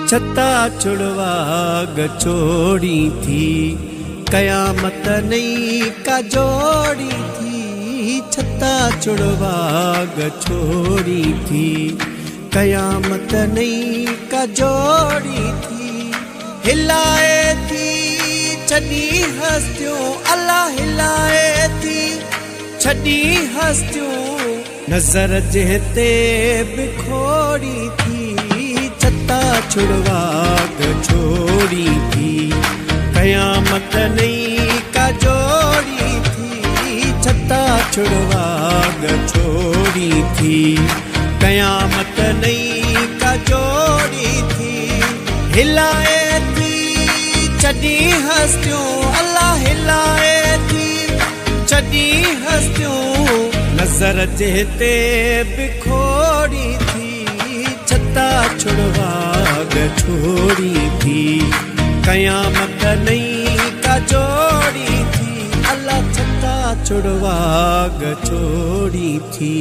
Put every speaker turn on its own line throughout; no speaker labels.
छत्ता छुड़वा गचोड़ी थी, कयामत नहीं का जोड़ी थी। छत्ता छुड़वा गचोड़ी थी, कयामत नहीं का जोड़ी थी। हिलाए थी छड़ी हस्तियों, अल्लाह हिलाए थी छड़ी हस्तियों, नजर जहते बिखोड़ी थी। छत्ता छुड़वा गचोड़ी थी, कयामत नहीं का जोड़ी थी। छत्ता छुड़वा गचोड़ी थी, कयामत नहीं का जोड़ी थी। हिलाए थी छड़ी हस्तियों, अल्लाह हिलाए थी छड़ी हस्तियों, नजर जहते बिखोड़ी थी। छत्ता छुड़वा गचोड़ी थी, कयामत नहीं का जोड़ी थी। अल्लाह छत्ता छुड़वा गचोड़ी थी।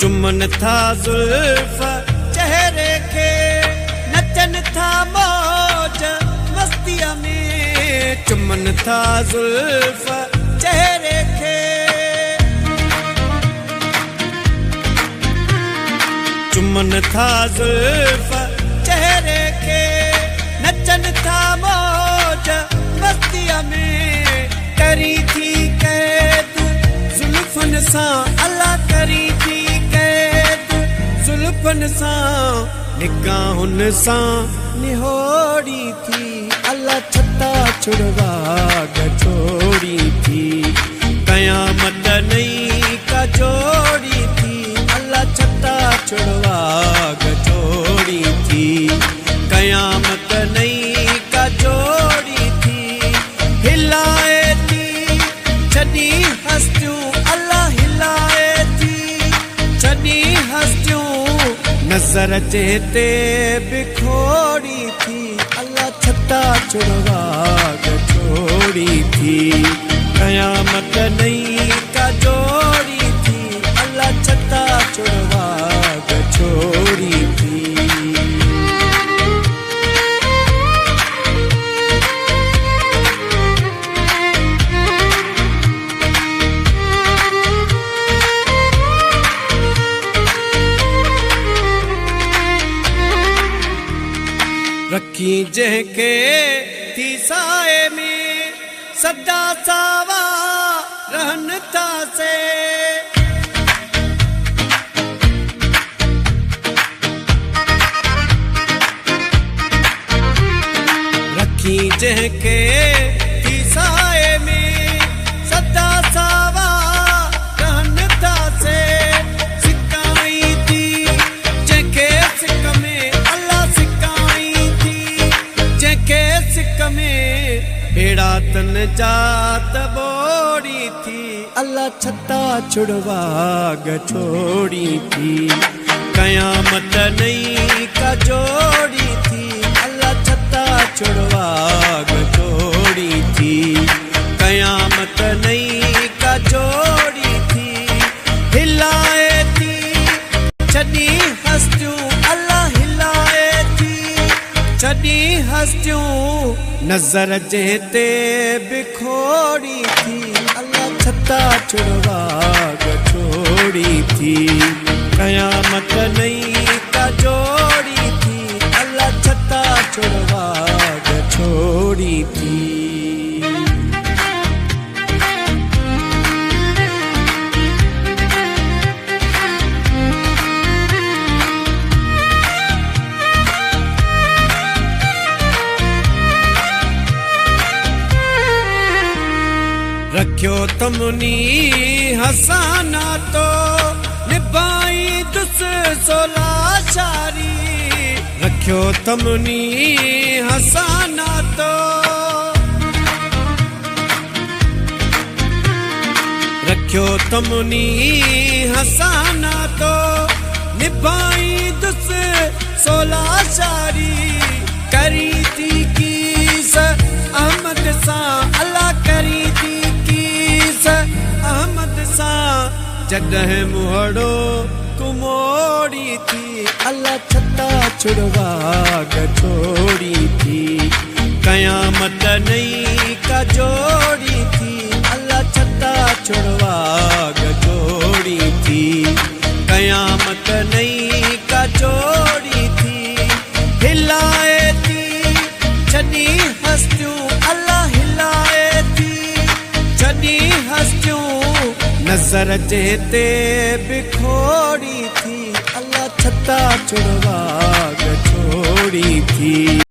चुमन था जुल्फ चेहरे के, नचन था मौज मस्तिया में। चुमन था जुल्फ चेहरे के, चुमन था जुल्फ चेहरे के, नचन था मौज मस्तिया में। करी थी कैद जुल्फन सा, अल्लाह करी थी जुल्फन सा, निगाहुन सा निहोड़ी थी। अल्लाह छत्ता छुड़वा गचोड़ी थी, कयामत नहीं का जोड़ी थी। अल्लाह छत्ता छुड़वा गचोड़ी थी, कयामत नहीं का जोड़ी थी। हिलाए थी छड़ी हस्तियों, अल्लाह हिलाए थी छड़ी हस्तियों, नजर जहते बिखोड़ी थी। अल्लाह छत्ता छुड़वा गचोड़ी थी, कयामत नहीं का जोड़ी थी। अल्लाह छत्ता छुड़वा गचोड़ी थी। रखी जहके थी साए में, सदा सावा रहन था से। रखी जहके थी साए में, सदा सावा रहन था से। सिकाई थी जहके सिक में, अल्लाह सिकाई जहके सिक में, बेड़ा तन जात बोड़ी थी। अल्लाह छत्ता छुड़वा गचोड़ी थी, कयामत नहीं का जोड़ी थी। अल्लाह छत्ता छुड़वा गचोड़ी थी, कयामत नहीं का जोड़ी थी। हिलाए थी छड़ी हस्तियों, अल्लाह हिलाए थी छड़ी हस्तियों, नजर जहते बिखोड़ी थी। अल्लाह छत्ता छुड़वा गचोड़ी थी, कयामत नहीं का जोड़ी थी। अल्लाह छत्ता छुड़वा गचोड़ी थी। रख्यो तमनी हसाना तो निभाई दुस सोला शारी। रख्यो तमनी हसाना तो, रख्यो तमनी हसाना तो, निभाई दुस सोला शारी करी थी कीस अहमद सां अल्लाह करी थी कीस अहमद सां जॾहिं मुहड़ो कुमोड़ी थी अल्लाह छता छुड़वा छोड़ी थी कयामत नहीं का जोड़ी थी अल्लाह छता छुड़वा जोड़ी थी कयामत नहीं का जोड़ी थी हिलाए थी छनी हस्तियों अल्लाह हिलाए थी छनी हस्तियों नजर जेते बिखोड़ी थी अल्लाह छता छुड़वा छोड़ी थी।